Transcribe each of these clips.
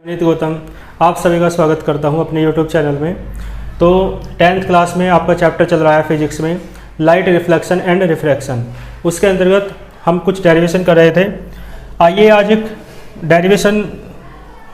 विनीत गौतम, आप सभी का स्वागत करता हूं अपने YouTube चैनल में। तो 10th क्लास में आपका चैप्टर चल रहा है फिजिक्स में लाइट रिफ्लेक्शन एंड रिफ्रैक्शन। उसके अंतर्गत हम कुछ डेरिवेशन कर रहे थे। आइए आज एक डेरिवेशन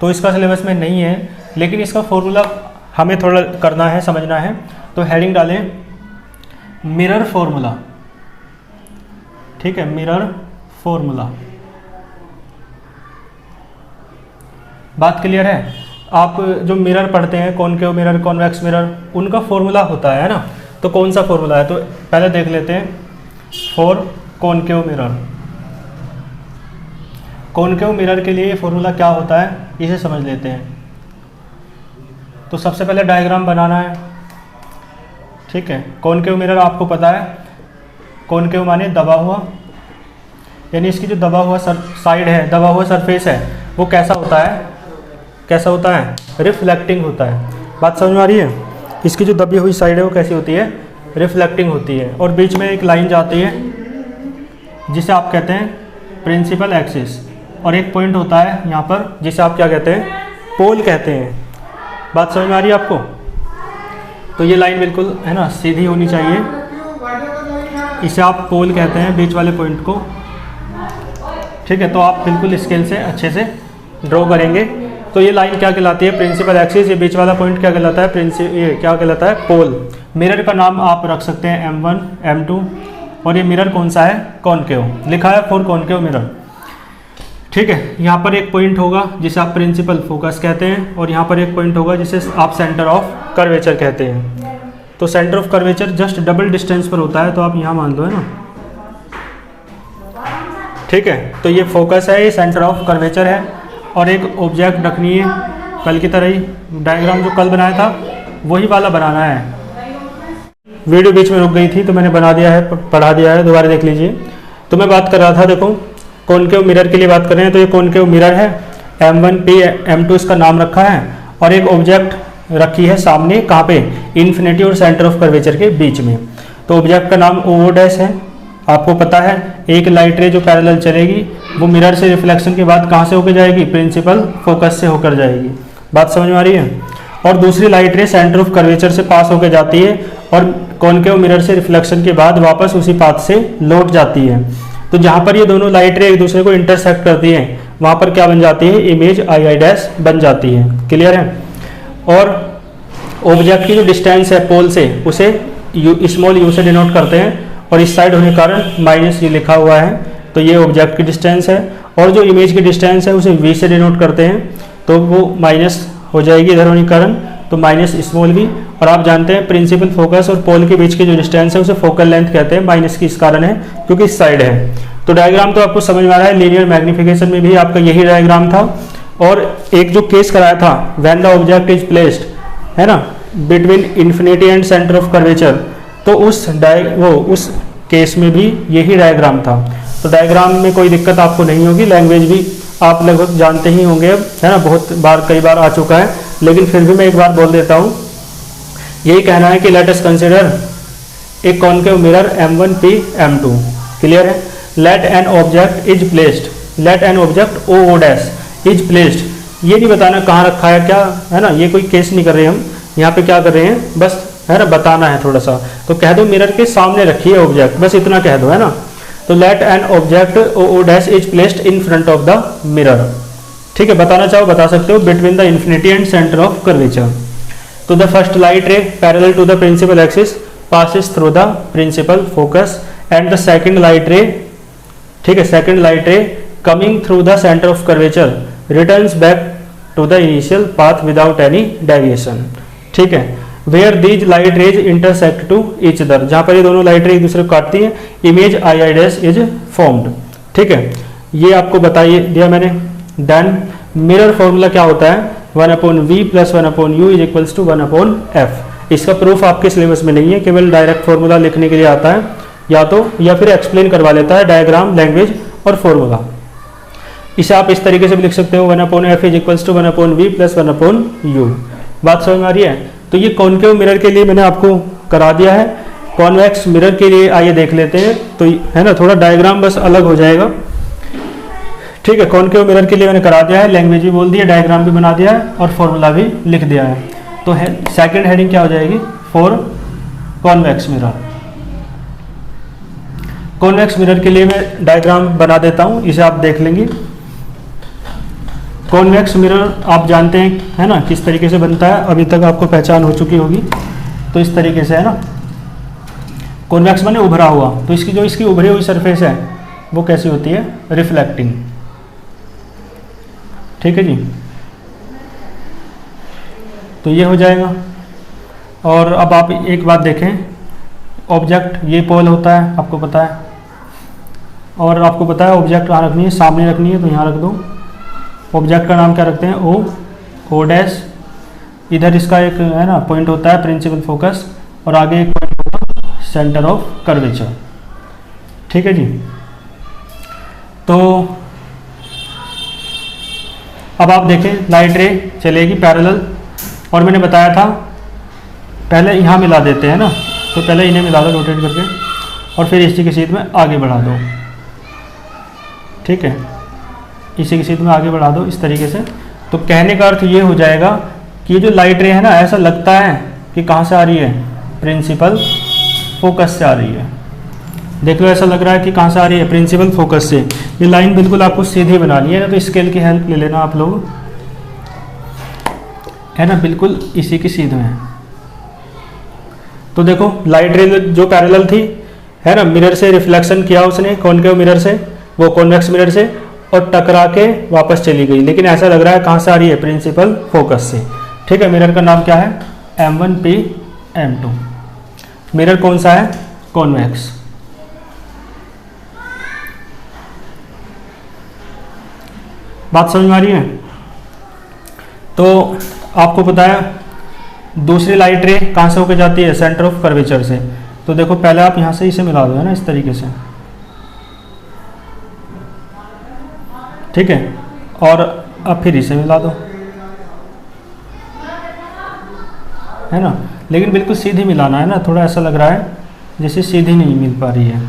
तो इसका सिलेबस में नहीं है, लेकिन इसका फॉर्मूला हमें थोड़ा करना है, समझना है। तो हेडिंग डालें मिरर फॉर्मूला। ठीक है, मिरर फॉर्मूला। बात क्लियर है? आप जो मिरर पढ़ते हैं, कॉनकेव मिरर, कॉन्वेक्स मिरर, उनका फॉर्मूला होता है ना। तो कौन सा फॉर्मूला है? तो पहले देख लेते हैं for concave mirror. Concave mirror के लिए फॉर्मूला क्या होता है, इसे समझ लेते हैं। तो सबसे पहले डायग्राम बनाना है। ठीक है, कॉनकेव मिरर आपको पता है, कॉनकेव माने दबा हुआ, यानी इसकी जो दबा हुआ साइड है, दबा हुआ सरफेस है, वो कैसा होता है? कैसा होता है? रिफ्लेक्टिंग होता है। बात समझ में आ रही है? इसकी जो दबी हुई साइड है वो कैसी होती है? रिफ्लेक्टिंग होती है। और बीच में एक लाइन जाती है जिसे आप कहते हैं प्रिंसिपल एक्सिस, और एक पॉइंट होता है यहाँ पर जिसे आप क्या कहते हैं? पोल कहते हैं। बात समझ में आ रही है आपको? तो ये लाइन बिल्कुल है ना सीधी होनी चाहिए, इसे आप पोल कहते हैं, बीच वाले पॉइंट को। ठीक है, तो आप बिल्कुल स्केल से अच्छे से ड्रॉ करेंगे। तो ये लाइन क्या कहलाती है? Principal axis. ये बीच वाला पॉइंट क्या कहलाता है? ये क्या कहलाता है? पोल। मिरर का नाम आप रख सकते हैं M1, M2, और ये मिरर कौन सा है? कॉनकेव। लिखा है फॉर कॉनकेव मिरर। ठीक है, यहाँ पर एक पॉइंट होगा जिसे आप प्रिंसिपल फोकस कहते हैं, और यहाँ पर एक पॉइंट होगा जिसे आप सेंटर ऑफ कर्वेचर कहते हैं। तो centre of curvature just double distance पर होता है, तो आप यहाँ मान लो, है ना। ठीक है, तो ये फोकस है, ये सेंटर ऑफ कर्वेचर है, और एक ऑब्जेक्ट रखनी है कल की तरह ही। डायग्राम जो कल बनाया था वही वाला बनाना है। वीडियो बीच में रुक गई थी तो मैंने बना दिया है, पढ़ा दिया है, दोबारा देख लीजिए। तो मैं बात कर रहा था, देखो कॉनकेव मिरर के लिए बात कर रहे हैं। तो ये कॉनकेव मिरर है, M1P M2 इसका नाम रखा है, और एक ऑब्जेक्ट रखी है सामने, कहाँ पे? इन्फिनिटी और सेंटर ऑफ कर्वेचर के बीच में। तो ऑब्जेक्ट का नाम O' है। आपको पता है एक लाइट रे जो पैरेलल चलेगी वो मिरर से रिफ्लेक्शन के बाद कहाँ से होकर जाएगी? प्रिंसिपल फोकस से होकर जाएगी। बात समझ में आ रही है? और दूसरी लाइट रे सेंटर ऑफ कर्वेचर से पास होकर जाती है, और कॉनकेव मिरर से रिफ्लेक्शन के बाद वापस उसी पाथ से लौट जाती है। तो जहाँ पर ये दोनों लाइट रे एक दूसरे को इंटरसेक्ट करती हैं, वहाँ पर क्या बन जाती है? इमेज II' बन जाती है। क्लियर है? और ऑब्जेक्ट की जो डिस्टेंस है पोल से, उसे स्मॉल u से डिनोट करते हैं, और इस साइड होने के कारण माइनस ये लिखा हुआ है। तो ये ऑब्जेक्ट की डिस्टेंस है, और जो इमेज की डिस्टेंस है उसे v से डिनोट करते हैं, तो वो माइनस हो जाएगी इधर होने के कारण, तो माइनस स्मॉल v। और आप जानते हैं प्रिंसिपल फोकस और पोल के बीच की जो डिस्टेंस है उसे फोकल लेंथ कहते हैं। माइनस की इस कारण है क्योंकि इस साइड है। तो डायग्राम तो आपको समझ में आ रहा है। लीनियर मैग्निफिकेशन में भी आपका यही डायग्राम था। और एक जो केस कराया था, when the object is placed, है ना, between infinity and centre of curvature, तो उस केस में भी यही डायग्राम था। तो डायग्राम में कोई दिक्कत आपको नहीं होगी। लैंग्वेज भी आप लगभग जानते ही होंगे अब, है ना, बहुत बार कई बार आ चुका है, लेकिन फिर भी मैं एक बार बोल देता हूँ। यही कहना है कि let us consider a concave mirror M1P M2। Clear है? Let an object is placed, let an object O' is placed. ये नहीं बताना कहाँ रखा है क्या, है ना, ये कोई केस नहीं कर रहे हम। यहाँ पे क्या कर रहे हैं, बस है ना बताना है थोड़ा सा। तो कह दो मिरर के सामने रखिए ऑब्जेक्ट, बस इतना कह दो, है ना। तो let an object O' is placed in front of the mirror. ठीक है, बताना चाहो बता सकते हो, between the infinity and centre of curvature. तो the first light ray parallel to the principal axis passes through the principal focus, and the second light ray, ठीक है, second light ray coming through the centre of curvature returns back to the initial path without any deviation. ठीक है, where these light rays intersect to each other, जहाँ पर ये दोनों light रे एक दूसरे को काटती हैं, इमेज II' इज फॉर्म्ड। ठीक है, ये आपको बताइए दिया मैंने। देन मिरर फॉर्मूला क्या होता है? 1/v + 1/u is equals to 1/f। इसका प्रूफ आपके सिलेबस में नहीं है, केवल डायरेक्ट फॉर्मूला लिखने के लिए आता है, या फिर एक्सप्लेन करवा लेता है डायग्राम, लैंग्वेज और फॉर्मूला। इसे आप इस तरीके से भी लिख सकते हो, 1/f is equals to 1/v + 1/u। बात समझ में आ रही है? तो ये कॉनकेव मिरर के लिए मैंने आपको करा दिया है। कॉन्वेक्स मिरर के लिए आइए देख लेते हैं। तो है ना, थोड़ा डायग्राम बस अलग हो जाएगा। ठीक है, कॉनकेव मिरर के लिए मैंने करा दिया है, लैंग्वेज भी बोल दी है, डायग्राम भी बना दिया है और फॉर्मूला भी लिख दिया है। तो सेकंड हेडिंग क्या हो जाएगी, for convex mirror. Convex mirror के लिए मैं डायग्राम बना देता हूं, इसे आप देख लेंगे। कॉन्वेक्स मिरर आप जानते हैं है ना किस तरीके से बनता है, अभी तक आपको पहचान हो चुकी होगी। तो इस तरीके से है ना, कॉन्वेक्स माने उभरा हुआ, तो इसकी उभरी हुई सरफेस है वो कैसी होती है, रिफ्लेक्टिंग। ठीक है जी, तो ये हो जाएगा। और अब आप एक बात देखें, ऑब्जेक्ट ये पोल होता है आपको पता है, और आपको पता है ऑब्जेक्ट कहाँ रखनी है, सामने रखनी है, तो यहाँ रख दो। ऑब्जेक्ट का नाम क्या रखते हैं, ओ डैश। इधर इसका एक है ना पॉइंट होता है प्रिंसिपल फोकस, और आगे एक पॉइंट होता है सेंटर ऑफ कर्वेचर। ठीक है जी, तो अब आप देखें लाइट रे चलेगी पैरेलल, और मैंने बताया था पहले यहाँ मिला देते हैं ना, तो पहले इन्हें मिला दो रोटेट करके, और फिर इसी की सीध में आगे बढ़ा दो। ठीक है, इसी की सीध में आगे बढ़ा दो इस तरीके से। तो कहने का अर्थ ये हो जाएगा कि ये जो लाइट रे है ना, ऐसा लगता है कि कहाँ से आ रही है, प्रिंसिपल फोकस से आ रही है। देख लो, ऐसा लग रहा है कि कहाँ से आ रही है, प्रिंसिपल फोकस से। ये लाइन बिल्कुल आपको सीधी बनानी है ना, तो स्केल की हेल्प ले लेना आप लोग, है ना, बिल्कुल इसी की सीध में। तो देखो लाइट रे जो पैरेलल थी है ना, मिरर से रिफ्लेक्शन किया उसने, कॉनकेव मिरर से, वो कॉन्वेक्स मिरर से, और टकरा के वापस चली गई। लेकिन ऐसा लग रहा है कहाँ से आ रही है, प्रिंसिपल फोकस से। ठीक है, मिरर का नाम क्या है, M1P M2। मिरर कौन सा है, कॉन्वेक्स। बात समझ में आ रही है। तो आपको पता है दूसरी लाइट रे कहाँ से होकर जाती है, सेंटर ऑफ कर्वेचर से। तो देखो पहले आप यहाँ से इसे मिला दो, है ना, इस तरीके से। ठीक है, और अब फिर इसे मिला दो, है ना, लेकिन बिल्कुल सीधी मिलाना है ना, थोड़ा ऐसा लग रहा है जैसे सीधी नहीं मिल पा रही है,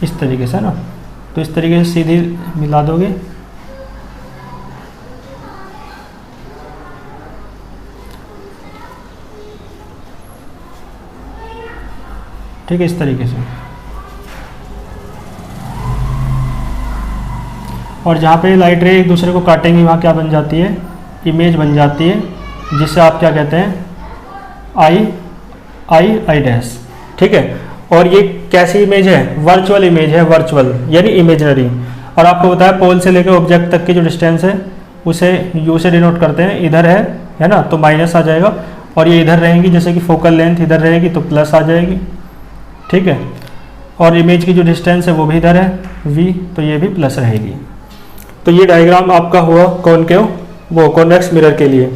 इस तरीके से ना। तो इस तरीके से सीधी मिला दोगे, ठीक है, इस तरीके से। और जहाँ पे लाइट रे एक दूसरे को काटेंगी वहाँ क्या बन जाती है, इमेज बन जाती है, जिससे आप क्या कहते हैं, आई डैश। ठीक है, और ये कैसी इमेज है, वर्चुअल इमेज है, वर्चुअल यानी इमेजनरी। और आपको बताया पोल से लेकर ऑब्जेक्ट तक की जो डिस्टेंस है उसे यू से डिनोट करते हैं, इधर है ना, तो माइनस आ जाएगा, और ये इधर रहेंगी, जैसे कि फोकल लेंथ इधर रहेगी तो प्लस आ जाएगी। ठीक है, और इमेज की जो डिस्टेंस है वो भी इधर है v, तो ये भी प्लस रहेगी। तो ये डायग्राम आपका हुआ कॉनकेव वो कॉन्वेक्स मिरर के लिए।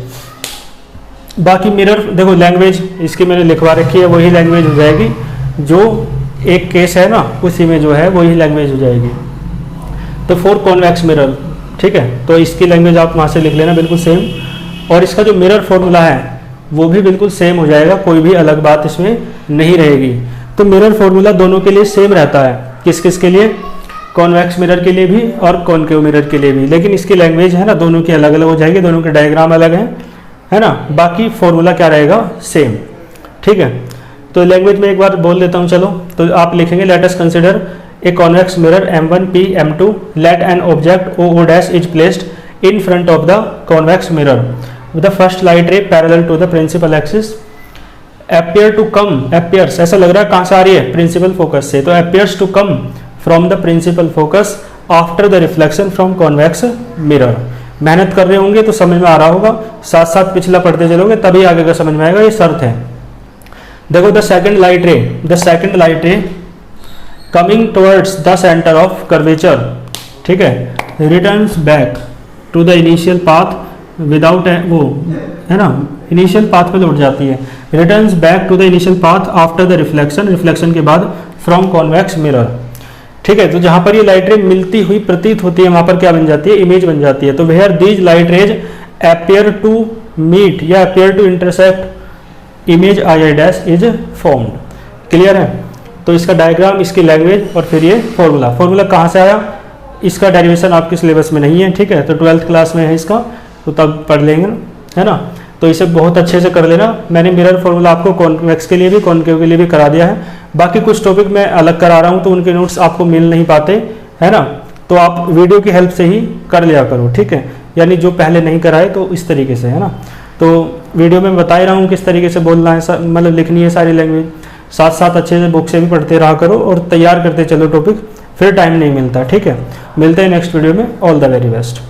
बाकी मिरर देखो लैंग्वेज इसकी मैंने लिखवा रखी है, वही लैंग्वेज हो जाएगी जो एक केस है ना, उसी में जो है वही लैंग्वेज हो जाएगी। तो फॉर कॉन्वेक्स मिरर, ठीक है, तो इसकी लैंग्वेज आप वहाँ से लिख लेना बिल्कुल सेम, और इसका जो मिरर फॉर्मूला है वो भी बिल्कुल सेम हो जाएगा, कोई भी अलग बात इसमें नहीं रहेगी। तो मिरर फॉर्मूला दोनों के लिए सेम रहता है, किस किस के लिए, कॉन्वेक्स मिरर के लिए भी और कॉनकेव मिरर के लिए भी, लेकिन इसकी लैंग्वेज है ना दोनों की अलग अलग हो जाएगी, दोनों के डायग्राम अलग हैं, है ना, बाकी फॉर्मूला क्या रहेगा, सेम। ठीक है, तो लैंग्वेज में एक बार बोल देता हूँ, चलो। तो आप लिखेंगे let us consider a convex mirror M1P M2 let an object O dash is placed in front of the convex mirror with the first light ray parallel to the principal axis appear to come, appears ऐसा लग रहा है कहाँ से आ रही है, principal focus से, तो appears to come from the principal focus after the reflection from convex mirror। मेहनत कर रहे होंगे तो समझ में आ रहा होगा, साथ साथ पिछला पढ़ते चलोगे तभी आगे का समझ में आएगा, ये शर्त है। देखो the second light ray coming towards the centre of curvature, ठीक है, returns back to the initial path without वो, है ना, इनिशियल पाथ पे लौट जाती है, returns back to the initial path after the reflection के बाद फ्रॉम कॉन्वेक्स मिरर। ठीक है, तो जहां पर ये लाइट रे मिलती हुई प्रतीत होती है वहां पर क्या बन जाती है, इमेज बन जाती है। तो where these light rays appear to meet या appear to intersect image I dash is formed. Clear है। तो इसका डायग्राम, इसकी लैंग्वेज और फिर ये फॉर्मूला कहाँ से आया, इसका डेरिवेशन आपके सिलेबस में नहीं है, ठीक है, तो 12th क्लास में है इसका, तो तब पढ़ लेंगे, है ना। तो इसे बहुत अच्छे से कर लेना। मैंने मिरर फॉर्मूला आपको कॉन्वेक्स के लिए भी, कॉनकेव के लिए भी करा दिया है। बाकी कुछ टॉपिक मैं अलग करा रहा हूँ तो उनके नोट्स आपको मिल नहीं पाते, है ना, तो आप वीडियो की हेल्प से ही कर लिया करो, ठीक है, यानी जो पहले नहीं कराए तो इस तरीके से, है ना। तो वीडियो में बता ही रहा हूँ किस तरीके से बोलना है, मतलब लिखनी है सारी लैंग्वेज, साथ साथ अच्छे से बुक से भी पढ़ते रहा करो और तैयार करते चलो टॉपिक, फिर टाइम नहीं मिलता, ठीक है। मिलते हैं नेक्स्ट वीडियो में, ऑल द वेरी बेस्ट।